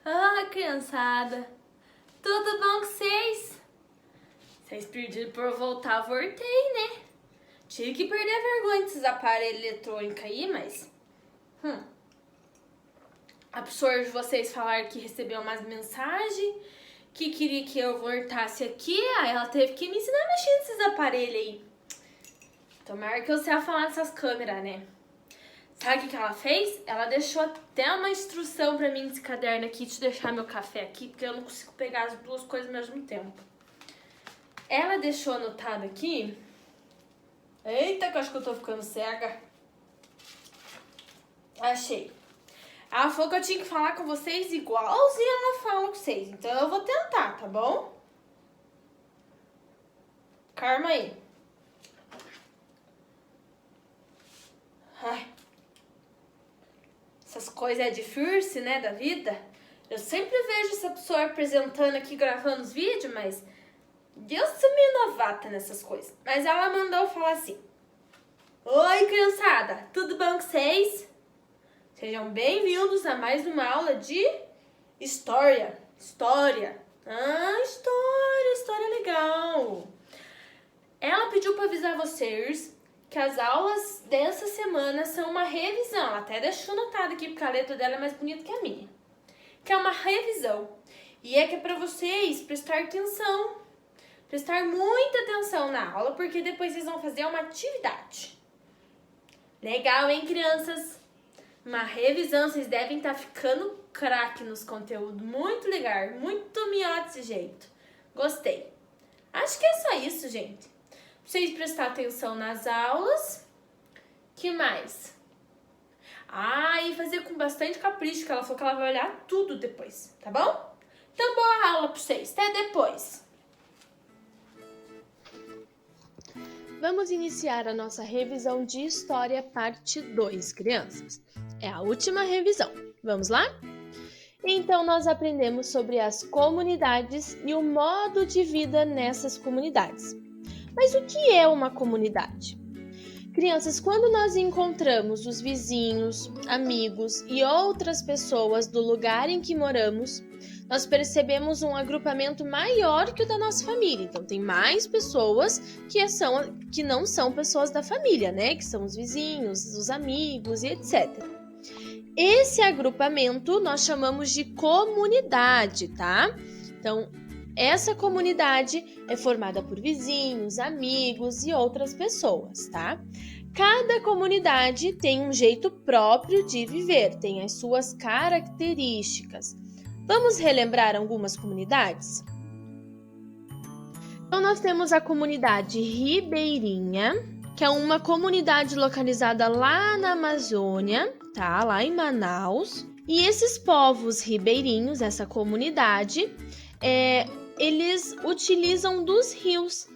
Ah, criançada, tudo bom com vocês? Vocês pediram pra eu voltar, voltei, né? Tive que perder a vergonha desses aparelhos eletrônicos aí, mas... A professora de vocês falaram que recebeu umas mensagens, que queria que eu voltasse aqui, aí ela teve que me ensinar a mexer nesses aparelhos aí. Tomara que eu saiba falar dessas câmeras, né? Sabe o que ela fez? Ela deixou até uma instrução pra mim nesse caderno aqui, de deixar meu café aqui, porque eu não consigo pegar as duas coisas ao mesmo tempo. Ela deixou anotado aqui... Eita, que eu acho que eu tô ficando cega. Achei. Ela falou que eu tinha que falar com vocês igualzinho ela fala com vocês. Então eu vou tentar, tá bom? Calma aí. Ai. Essas coisas é difícil, né, da vida. Eu sempre vejo essa pessoa apresentando aqui, gravando os vídeos, mas... Eu sou meio novata nessas coisas. Mas ela mandou falar assim. Oi, criançada. Tudo bom com vocês? Sejam bem-vindos a mais uma aula de História. História. Ah, história legal. Ela pediu para avisar vocês que as aulas dessa semana são uma revisão. Ela até deixou anotado aqui, porque a letra dela é mais bonita que a minha. Que é uma revisão. E é que é para vocês prestar atenção. Prestar muita atenção na aula, porque depois vocês vão fazer uma atividade. Legal, hein, crianças? Uma revisão, vocês devem estar ficando craque nos conteúdos. Muito legal, muito melhor desse jeito. Gostei. Acho que é só isso, gente. Pra vocês prestarem atenção nas aulas. Que mais? Ah, e fazer com bastante capricho, que ela falou que ela vai olhar tudo depois, tá bom? Então, boa aula pra vocês. Até depois. Vamos iniciar a nossa revisão de História parte 2, crianças. É a última revisão. Vamos lá? Então, nós aprendemos sobre as comunidades e o modo de vida nessas comunidades. Mas o que é uma comunidade? Crianças, quando nós encontramos os vizinhos, amigos e outras pessoas do lugar em que moramos, nós percebemos um agrupamento maior que o da nossa família. Então, tem mais pessoas que não são pessoas da família, né? Que são os vizinhos, os amigos e etc. Esse agrupamento nós chamamos de comunidade, tá? Então, essa comunidade é formada por vizinhos, amigos e outras pessoas, tá? Cada comunidade tem um jeito próprio de viver, tem as suas características. Vamos relembrar algumas comunidades? Então, nós temos a comunidade ribeirinha, que é uma comunidade localizada lá na Amazônia, tá? Lá em Manaus. E esses povos ribeirinhos, essa comunidade, eles utilizam dos rios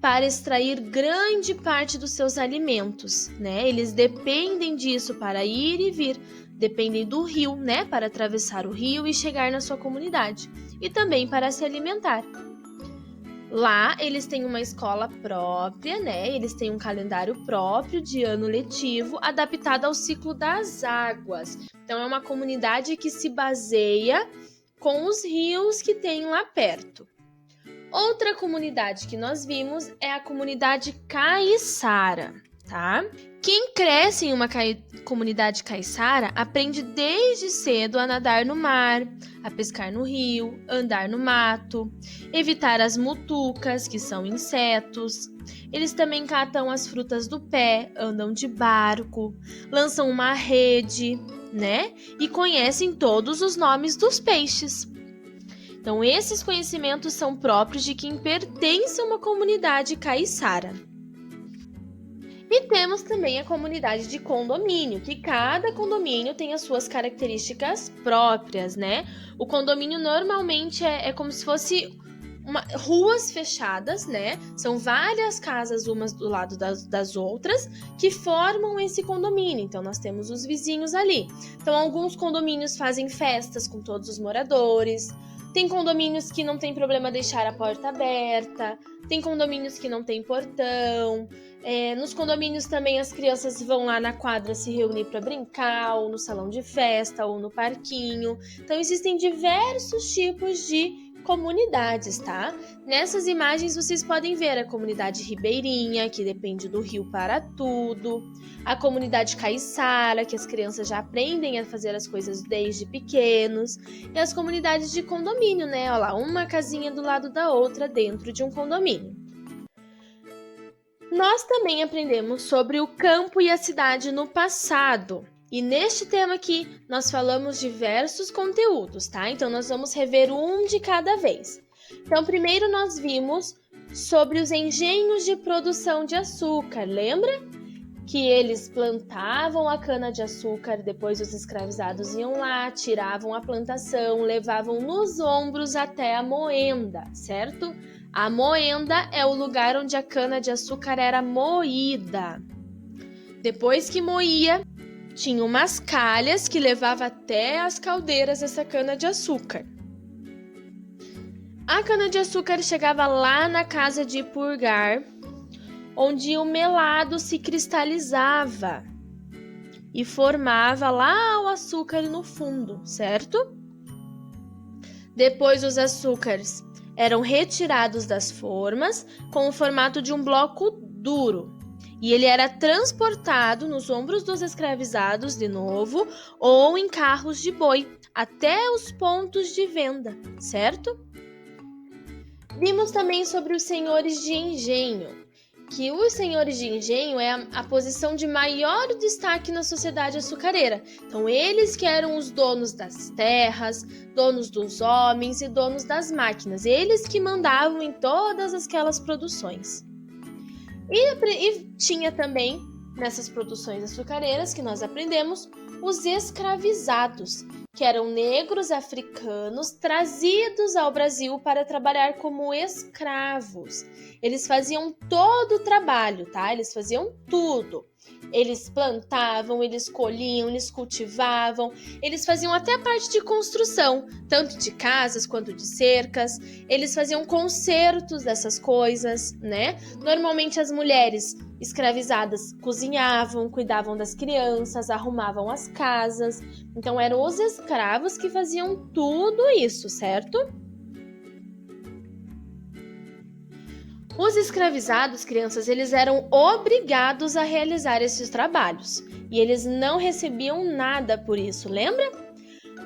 para extrair grande parte dos seus alimentos, né? Eles dependem disso para ir e vir. Dependem do rio, né, para atravessar o rio e chegar na sua comunidade, e também para se alimentar. Lá, eles têm uma escola própria, né, eles têm um calendário próprio de ano letivo, adaptado ao ciclo das águas. Então, é uma comunidade que se baseia com os rios que tem lá perto. Outra comunidade que nós vimos é a comunidade caiçara, tá? Quem cresce em uma comunidade caiçara aprende desde cedo a nadar no mar, a pescar no rio, andar no mato, evitar as mutucas, que são insetos. Eles também catam as frutas do pé, andam de barco, lançam uma rede, né? E conhecem todos os nomes dos peixes. Então, esses conhecimentos são próprios de quem pertence a uma comunidade caiçara. E temos também a comunidade de condomínio, que cada condomínio tem as suas características próprias, né? O condomínio normalmente é como se fosse ruas fechadas, né? São várias casas umas do lado das outras que formam esse condomínio. Então, nós temos os vizinhos ali. Então, alguns condomínios fazem festas com todos os moradores. Tem condomínios que não tem problema deixar a porta aberta, tem condomínios que não tem portão. Nos condomínios também as crianças vão lá na quadra se reunir para brincar, ou no salão de festa, ou no parquinho. Então existem diversos tipos de comunidades, tá? Nessas imagens vocês podem ver a comunidade ribeirinha, que depende do rio para tudo, a comunidade caiçara, que as crianças já aprendem a fazer as coisas desde pequenos, e as comunidades de condomínio, né? Olha lá, uma casinha do lado da outra dentro de um condomínio. Nós também aprendemos sobre o campo e a cidade no passado. E neste tema aqui, nós falamos diversos conteúdos, tá? Então, nós vamos rever um de cada vez. Então, primeiro nós vimos sobre os engenhos de produção de açúcar, lembra? Que eles plantavam a cana-de-açúcar, depois os escravizados iam lá, tiravam a plantação, levavam nos ombros até a moenda, certo? A moenda é o lugar onde a cana-de-açúcar era moída. Depois que moía, tinha umas calhas que levavam até as caldeiras essa cana-de-açúcar. A cana-de-açúcar chegava lá na casa de purgar, onde o melado se cristalizava e formava lá o açúcar no fundo, certo? Depois os açúcares eram retirados das formas com o formato de um bloco duro. E ele era transportado nos ombros dos escravizados de novo ou em carros de boi até os pontos de venda, certo? Vimos também sobre os senhores de engenho, que os senhores de engenho é a posição de maior destaque na sociedade açucareira. Então, eles que eram os donos das terras, donos dos homens e donos das máquinas. Eles que mandavam em todas aquelas produções. E tinha também, nessas produções açucareiras que nós aprendemos, os escravizados, que eram negros africanos trazidos ao Brasil para trabalhar como escravos. Eles faziam todo o trabalho, tá? Eles faziam tudo. Eles plantavam, eles colhiam, eles cultivavam, eles faziam até a parte de construção, tanto de casas quanto de cercas. Eles faziam consertos dessas coisas, né? Normalmente as mulheres escravizadas cozinhavam, cuidavam das crianças, arrumavam as casas. Então eram os escravos que faziam tudo isso, certo? Os escravizados, crianças, eles eram obrigados a realizar esses trabalhos e eles não recebiam nada por isso, lembra?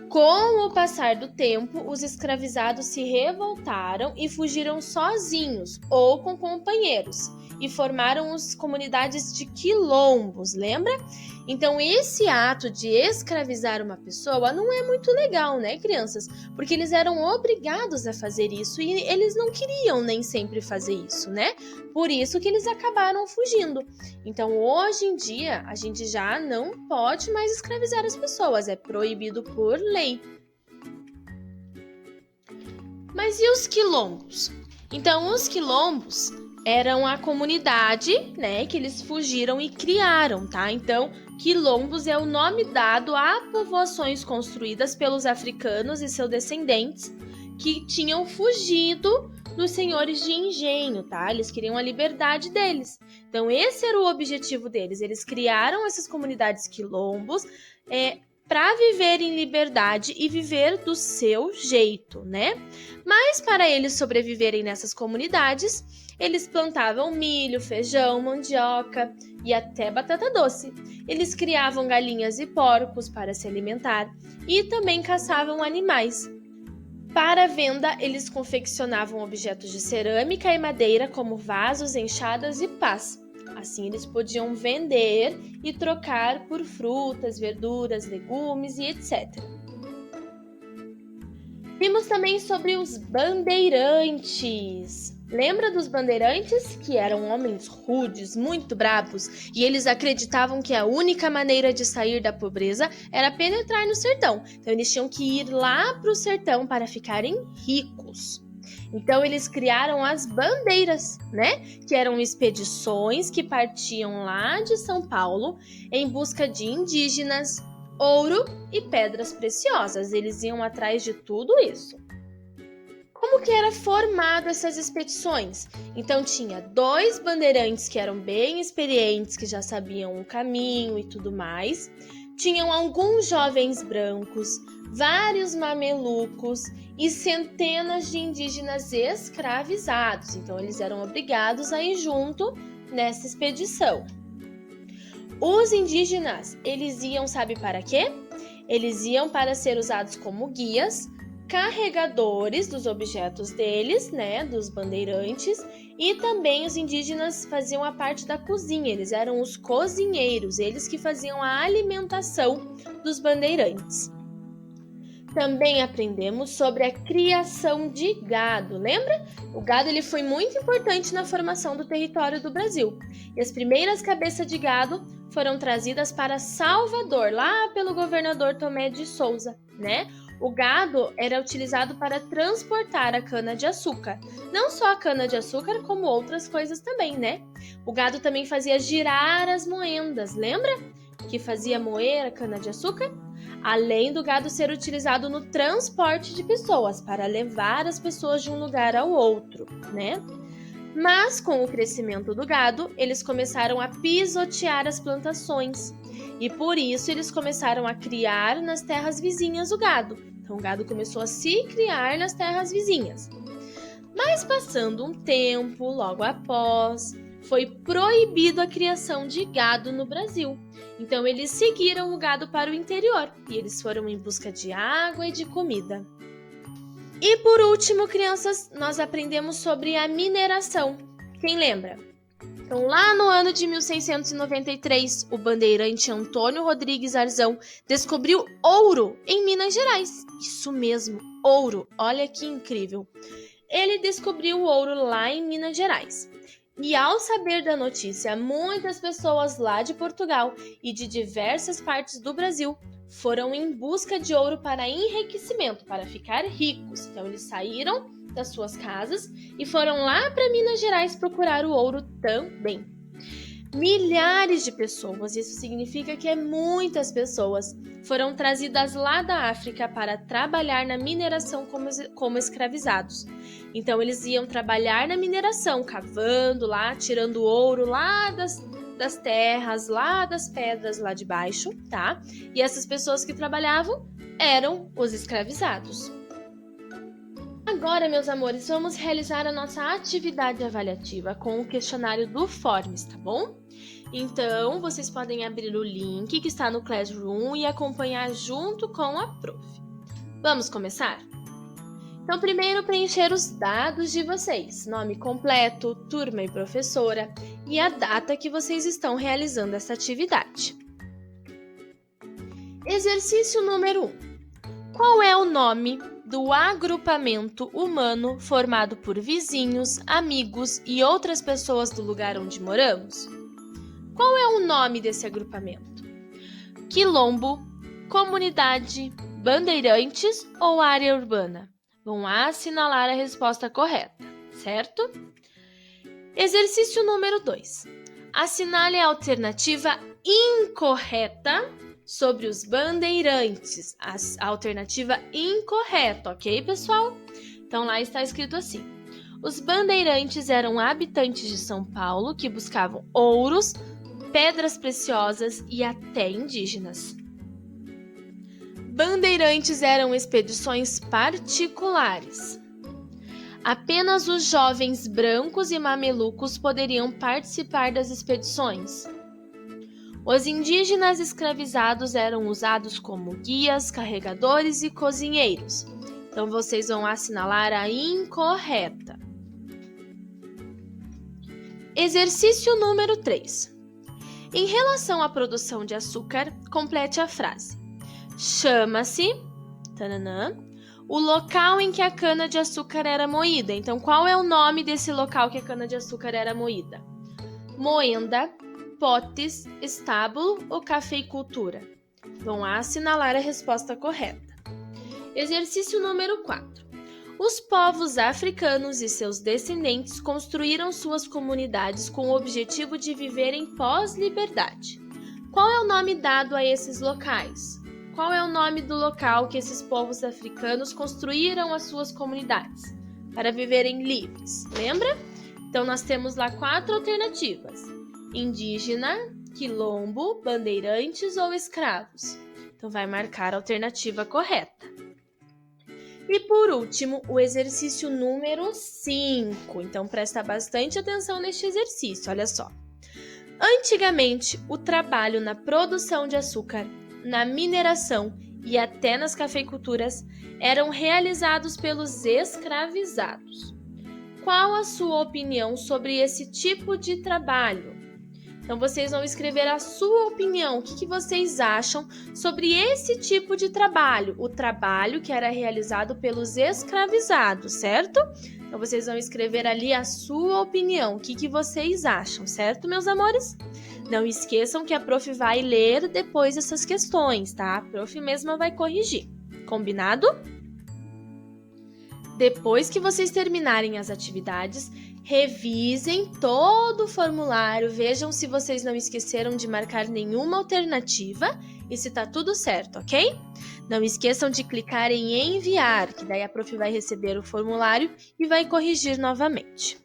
Com o passar do tempo, os escravizados se revoltaram e fugiram sozinhos ou com companheiros e formaram as comunidades de quilombos, lembra? Então, esse ato de escravizar uma pessoa não é muito legal, né, crianças? Porque eles eram obrigados a fazer isso e eles não queriam nem sempre fazer isso, né? Por isso que eles acabaram fugindo. Então, hoje em dia, a gente já não pode mais escravizar as pessoas, é proibido por lei. Mas e os quilombos? Então, os quilombos eram a comunidade, né, que eles fugiram e criaram, tá? Então, quilombos é o nome dado a povoações construídas pelos africanos e seus descendentes que tinham fugido dos senhores de engenho, tá? Eles queriam a liberdade deles. Então, esse era o objetivo deles. Eles criaram essas comunidades quilombos para viver em liberdade e viver do seu jeito, né? Mas para eles sobreviverem nessas comunidades, eles plantavam milho, feijão, mandioca e até batata doce. Eles criavam galinhas e porcos para se alimentar e também caçavam animais. Para venda, eles confeccionavam objetos de cerâmica e madeira como vasos, enxadas e pás. Assim, eles podiam vender e trocar por frutas, verduras, legumes e etc. Vimos também sobre os bandeirantes. Lembra dos bandeirantes? Que eram homens rudes, muito bravos, e eles acreditavam que a única maneira de sair da pobreza era penetrar no sertão. Então, eles tinham que ir lá para o sertão para ficarem ricos. Então, eles criaram as bandeiras, né? Que eram expedições que partiam lá de São Paulo em busca de indígenas, ouro e pedras preciosas. Eles iam atrás de tudo isso. Como que era formado essas expedições? Então tinha 2 bandeirantes que eram bem experientes, que já sabiam o caminho e tudo mais. Tinham alguns jovens brancos, vários mamelucos e centenas de indígenas escravizados. Então eles eram obrigados a ir junto nessa expedição. Os indígenas, eles iam, sabe para quê? Eles iam para ser usados como guias, carregadores dos objetos deles, né, dos bandeirantes, e também os indígenas faziam a parte da cozinha, eles eram os cozinheiros, eles que faziam a alimentação dos bandeirantes. Também aprendemos sobre a criação de gado, lembra? O gado ele foi muito importante na formação do território do Brasil, e as primeiras cabeças de gado foram trazidas para Salvador, lá pelo governador Tomé de Souza, né? O gado era utilizado para transportar a cana-de-açúcar. Não só a cana-de-açúcar, como outras coisas também, né? O gado também fazia girar as moendas, lembra? Que fazia moer a cana-de-açúcar? Além do gado ser utilizado no transporte de pessoas, para levar as pessoas de um lugar ao outro, né? Mas com o crescimento do gado, eles começaram a pisotear as plantações. E por isso eles começaram a criar nas terras vizinhas o gado. Então o gado começou a se criar nas terras vizinhas. Mas passando um tempo, logo após, foi proibido a criação de gado no Brasil. Então eles seguiram o gado para o interior e eles foram em busca de água e de comida. E por último, crianças, nós aprendemos sobre a mineração. Quem lembra? Então, lá no ano de 1693, o bandeirante Antônio Rodrigues Arzão descobriu ouro em Minas Gerais. Isso mesmo, ouro. Olha que incrível. Ele descobriu o ouro lá em Minas Gerais. E ao saber da notícia, muitas pessoas lá de Portugal e de diversas partes do Brasil foram em busca de ouro para enriquecimento, para ficar ricos. Então, eles saíram das suas casas e foram lá para Minas Gerais procurar o ouro também. Milhares de pessoas, isso significa que muitas pessoas, foram trazidas lá da África para trabalhar na mineração como escravizados. Então eles iam trabalhar na mineração, cavando lá, tirando ouro lá das terras, lá das pedras lá de baixo, tá? E essas pessoas que trabalhavam eram os escravizados. Agora, meus amores, vamos realizar a nossa atividade avaliativa com o questionário do Forms, tá bom? Então, vocês podem abrir o link que está no Classroom e acompanhar junto com a prof. Vamos começar? Então, primeiro preencher os dados de vocês, nome completo, turma e professora e a data que vocês estão realizando essa atividade. Exercício número 1. Qual é o nome do agrupamento humano formado por vizinhos, amigos e outras pessoas do lugar onde moramos? Qual é o nome desse agrupamento? Quilombo, comunidade, bandeirantes ou área urbana? Vão assinalar a resposta correta, certo? Exercício número 2. Assinale a alternativa incorreta sobre os bandeirantes. A alternativa incorreta, ok, pessoal? Então, lá está escrito assim. Os bandeirantes eram habitantes de São Paulo que buscavam ouros, pedras preciosas e até indígenas. Bandeirantes eram expedições particulares. Apenas os jovens brancos e mamelucos poderiam participar das expedições. Os indígenas escravizados eram usados como guias, carregadores e cozinheiros. Então, vocês vão assinalar a incorreta. Exercício número 3. Em relação à produção de açúcar, complete a frase. Chama-se o local em que a cana-de-açúcar era moída. Então, qual é o nome desse local que a cana-de-açúcar era moída? Moenda, potes, estábulo ou cafeicultura? Vão assinalar a resposta correta. Exercício número 4. Os povos africanos e seus descendentes construíram suas comunidades com o objetivo de viverem pós-liberdade. Qual é o nome dado a esses locais? Qual é o nome do local que esses povos africanos construíram as suas comunidades? para viverem livres. Lembra? Então, nós temos lá 4 alternativas: indígena, quilombo, bandeirantes ou escravos. Então, vai marcar a alternativa correta. E por último, o exercício número 5. Então, presta bastante atenção neste exercício, olha só. Antigamente, o trabalho na produção de açúcar, na mineração e até nas cafeiculturas eram realizados pelos escravizados. Qual a sua opinião sobre esse tipo de trabalho? Então, vocês vão escrever a sua opinião. O que vocês acham sobre esse tipo de trabalho? O trabalho que era realizado pelos escravizados, certo? Então, vocês vão escrever ali a sua opinião. O que vocês acham, certo, meus amores? Não esqueçam que a prof vai ler depois essas questões, tá? A prof mesma vai corrigir. Combinado? Depois que vocês terminarem as atividades, revisem todo o formulário, vejam se vocês não esqueceram de marcar nenhuma alternativa e se tá tudo certo, ok? Não esqueçam de clicar em enviar, que daí a prof vai receber o formulário e vai corrigir novamente.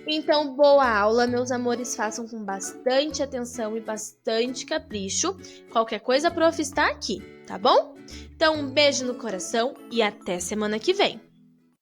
Então, boa aula, meus amores, façam com bastante atenção e bastante capricho. Qualquer coisa, a prof está aqui, tá bom? Então, um beijo no coração e até semana que vem.